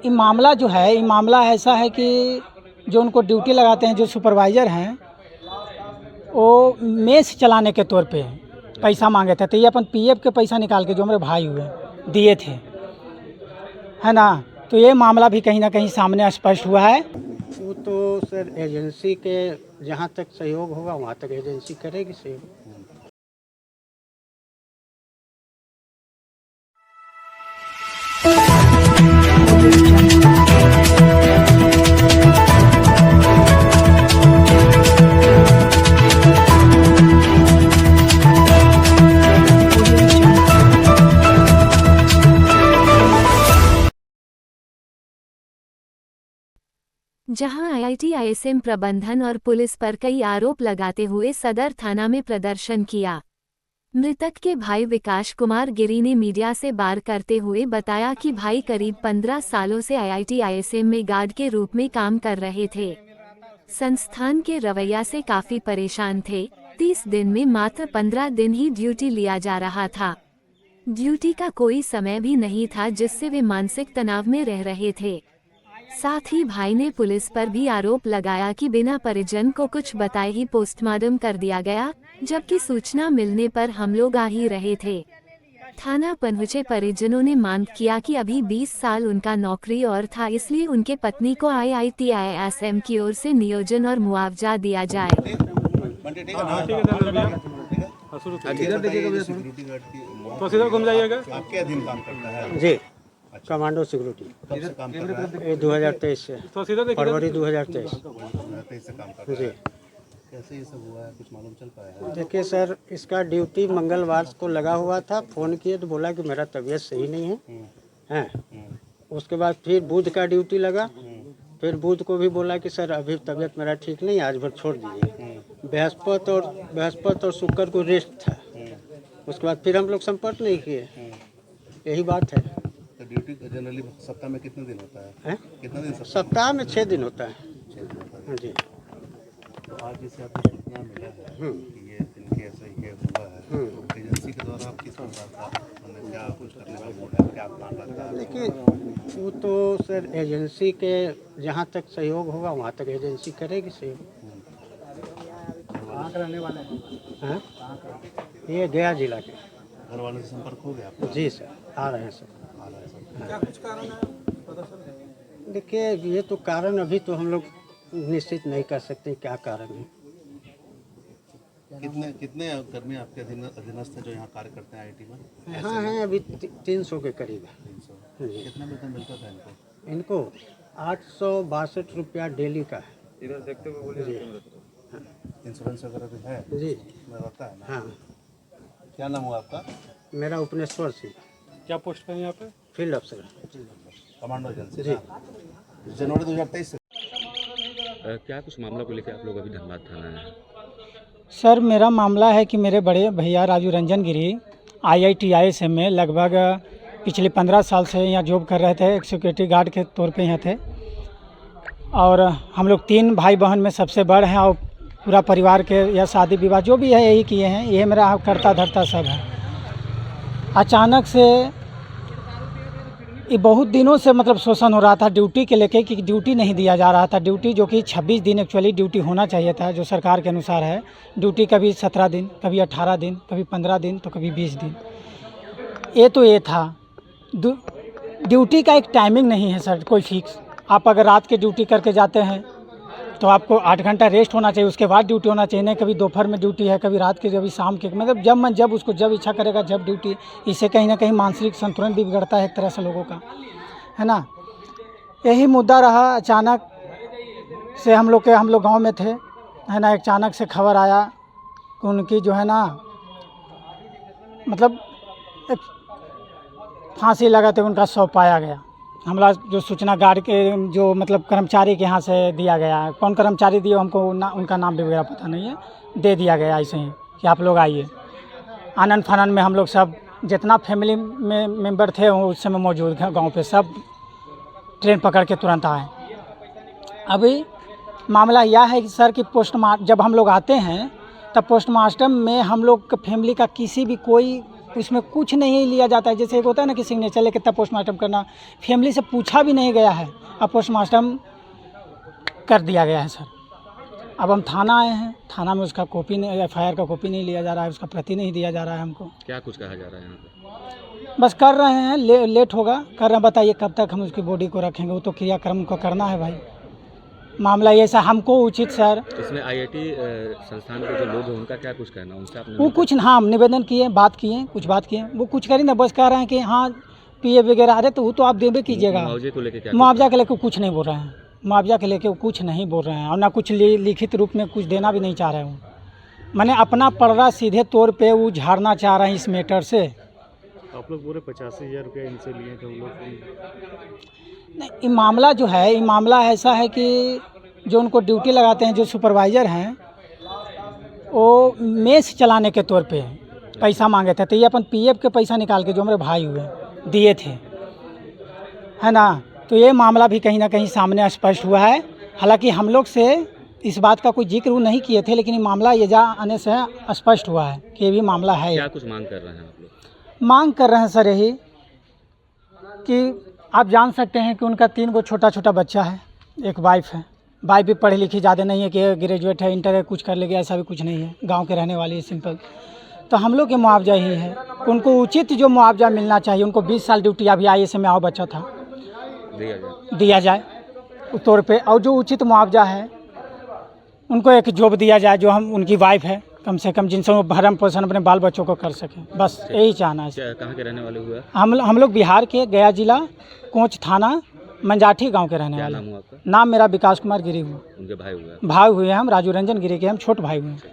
ये मामला जो है, ये मामला ऐसा है कि जो उनको ड्यूटी लगाते हैं, जो सुपरवाइज़र हैं, वो मेस चलाने के तौर पे पैसा मांगे थे। तो ये अपन पीएफ के पैसा निकाल के जो हमारे भाई हुए दिए थे, है ना। तो ये मामला भी कहीं ना कहीं सामने स्पष्ट हुआ है। वो तो सर एजेंसी के जहाँ तक सहयोग होगा वहाँ तक एजेंसी करेगी सहयोग। जहां आईआईटी आईएसएम प्रबंधन और पुलिस पर कई आरोप लगाते हुए सदर थाना में प्रदर्शन किया। मृतक के भाई विकास कुमार गिरी ने मीडिया से बात करते हुए बताया कि भाई करीब 15 सालों से आईआईटी आईएसएम में गार्ड के रूप में काम कर रहे थे। संस्थान के रवैया से काफी परेशान थे। 30 दिन में मात्र 15 दिन ही ड्यूटी लिया जा रहा था। ड्यूटी का कोई समय भी नहीं था, जिससे वे मानसिक तनाव में रह रहे थे। साथ ही भाई ने पुलिस पर भी आरोप लगाया कि बिना परिजन को कुछ बताए ही पोस्टमार्टम कर दिया गया, जबकि सूचना मिलने पर हम लोग आ ही रहे थे। थाना पहुंचे परिजनों ने मांग किया कि अभी 20 साल उनका नौकरी और था, इसलिए उनके पत्नी को आईआईटी आईएसएम की ओर से नियोजन और मुआवजा दिया जाए। तो सीधा घूम जाइएगा। आपके अधीन काम करता है जी, कमांडो सिक्योरिटी। कब से काम कर रहा है? ये 2023 से, तो सीधा फरवरी 2023 से काम करता है। जी। कैसे ये सब हुआ है, कुछ मालूम चल पाया है? देखिए सर, इसका ड्यूटी मंगलवार को लगा हुआ था। फ़ोन किए तो बोला कि मेरा तबीयत सही नहीं है हैं। उसके बाद फिर बुध का ड्यूटी लगा। फिर बुध को भी बोला कि सर अभी तबीयत मेरा ठीक नहीं, आज भर छोड़ दीजिए। बृहस्पति और शुक्र को रेस्ट था। उसके बाद फिर हम लोग संपर्क नहीं किए। यही बात है। तो ड्यूटी जनरली सप्ताह में कितने दिन होता है? कितने दिन? सप्ताह में 6 दिन होता है। 6 दिन होता है। हाँ जी। तो आज जैसे आपको सूचना मिला है कि ये इनके ऐसे ये हुआ है, तो एजेंसी के द्वारा आप किस प्रकार का मतलब क्या कुछ करने का मूड है, क्या प्लान रहता है? देखिए, वो तो सर एजेंसी के जहाँ तक सहयोग होगा वहाँ तक एजेंसी करेगी सहयोग। कहाँ के रहने वाले हैं? ये गया जिला के। घर वालों से संपर्क हो गया आपका? जी सर, आ रहे हैं सर। आ रहा है सब। क्या कुछ कारण है? देखिए, ये तो कारण अभी तो हम लोग निश्चित नहीं कर सकते क्या कारण है। कितने कर्मी आपके अधीनस्थ है जो यहाँ कार्य करते हैं आईटी में? हाँ हैं, अभी 300 के करीब है। 300। जी। कितना वेतन मिलता था इनको? इनको 862 रुपया डेली का है। इधर देखते हुए बोलिए। जी इंश्योरेंस वगैरह भी है जी। में रहता है ना? हाँ, क्या नाम हुआ आपका? मेरा उपनेश्वर सिंह, क्या पोस्ट पर यहाँ पे? फील्ड अफसर। कमांडो एजेंसी जी। जनवरी 2023 से। क्या कुछ मामला को लेकर आप लोग अभी धनबाद थाना आए हैं? सर, मेरा मामला है कि मेरे बड़े भैया राजू रंजन गिरी आईआईटी आईएसएम में लगभग पिछले 15 साल से यहाँ जॉब कर रहे थे। एक सिक्योरिटी गार्ड के तौर पे यहाँ थे और हम लोग 3 भाई बहन में सबसे बड़े हैं और पूरा परिवार के या शादी विवाह जो भी है यही किए हैं। ये मेरा करता धरता सब है। अचानक से ये बहुत दिनों से मतलब शोषण हो रहा था ड्यूटी के लेके कि ड्यूटी नहीं दिया जा रहा था। ड्यूटी जो कि 26 दिन एक्चुअली ड्यूटी होना चाहिए था, जो सरकार के अनुसार है। ड्यूटी कभी 17 दिन, कभी 18 दिन, कभी 15 दिन, तो कभी 20 दिन। ये था। ड्यूटी का एक टाइमिंग नहीं है सर, कोई फिक्स। आप अगर रात के ड्यूटी करके जाते हैं तो आपको 8 घंटा रेस्ट होना चाहिए, उसके बाद ड्यूटी होना चाहिए। नहीं कभी दोपहर में ड्यूटी है, कभी रात के, कभी शाम के, मतलब जब मन जब उसको जब इच्छा करेगा जब ड्यूटी। इससे कहीं ना कहीं मानसिक संतुलन भी बिगड़ता है एक तरह से लोगों का, है ना। यही मुद्दा रहा। अचानक से हम लोग गांव में थे, है ना। अचानक से खबर आया कि उनकी जो है ना मतलब एक फांसी लगाते उनका शव पाया गया। हमला जो सूचना गार्ड के जो मतलब कर्मचारी के यहाँ से दिया गया है। कौन कर्मचारी दिए हमको उनका नाम भी वगैरह पता नहीं है। दे दिया गया ऐसे ही कि आप लोग आइए। आनंद फानन में हम लोग सब जितना फैमिली में मेंबर थे उस समय मौजूद हैं गांव पे, सब ट्रेन पकड़ के तुरंत आए। अभी मामला यह है कि सर कि जब हम लोग आते हैं तब पोस्टमार्टम में हम लोग फैमिली का किसी भी कोई उसमें कुछ नहीं लिया जाता है। जैसे एक होता है ना कि सिग्नेचर लेके तब पोस्टमार्टम करना, फैमिली से पूछा भी नहीं गया है, अब पोस्टमार्टम कर दिया गया है सर। अब हम थाना आए हैं, थाना में उसका कॉपी नहीं, एफआईआर का कॉपी नहीं लिया जा रहा है, उसका प्रति नहीं दिया जा रहा है हमको। क्या कुछ कहा जा रहा है यहाँ पे? बस कर रहे हैं, लेट होगा, कर रहे हैं। बताइए कब तक हम उसकी बॉडी को रखेंगे, वो तो क्रियाक्रम को करना है भाई। मामला ये ऐसा हमको उचित सर, इसमें आईआईटी संस्थान के जो लोग हैं उनका क्या कुछ कहना, उनसे आपने वो कुछ हाँ निवेदन किए, बात किए, कुछ बात किए, वो कुछ करें ना, बस कह रहे हैं कि हाँ पीए वगैरह आ रहे तो वो तो आप देवे कीजिएगा। मुआवजे को लेकर क्या मुआवजा के लेकर कुछ नहीं बोल रहे हैं, मुआवजा के लेके वो कुछ नहीं बोल रहे हैं, और ना कुछ लिखित रूप में कुछ देना भी नहीं चाह रहे हैं। मैंने अपना पड़रा सीधे तौर पे वो झाड़ना चाह रहे हैं इस मैटर से। आप लोग पूरे 85,000 रुपया इनसे लिए थे, वो लोग नहीं, ये मामला जो है, ये मामला ऐसा है कि जो उनको ड्यूटी लगाते हैं, जो सुपरवाइज़र हैं, वो मेस चलाने के तौर पे पैसा मांगे थे। तो ये अपन पीएफ के पैसा निकाल के जो हमारे भाई हुए दिए थे, है ना। तो ये मामला भी कहीं ना कहीं सामने स्पष्ट हुआ है। हालांकि हम लोग से इस बात का कोई जिक्र वो नहीं किए थे, लेकिन ये मामला ये जा आने से स्पष्ट हुआ है कि ये भी मामला है। क्या कुछ मांग कर रहे हैं आप लोग? मांग कर रहे हैं सर यही कि आप जान सकते हैं कि उनका 3 छोटा छोटा बच्चा है, एक वाइफ है। वाइफ भी पढ़ी लिखी ज़्यादा नहीं है कि ग्रेजुएट है, इंटर है, कुछ कर लेगी, ऐसा भी कुछ नहीं है, गांव के रहने वाली है, सिंपल। तो हम लोग के मुआवजा ही है, उनको उचित जो मुआवजा मिलना चाहिए। उनको 20 साल ड्यूटी अभी IAS में आओ बच्चा था, दिया जाए तौर पे, और जो उचित मुआवजा है उनको एक जॉब दिया जाए, जो हम उनकी वाइफ है कम से कम, जिनसे वो भरण पोषण अपने बाल बच्चों को कर सकें। बस यही चाहना है। कहाँ के रहने वाले हुए? हम लोग बिहार के गया जिला कोंच थाना मंजाठी गांव के रहने वाले। नाम हुआ आपका? नाम मेरा विकास कुमार गिरी हुआ। उनके भाई हुए? भाई हुए हम राजू रंजन गिरी के, हम छोट भाई हुए।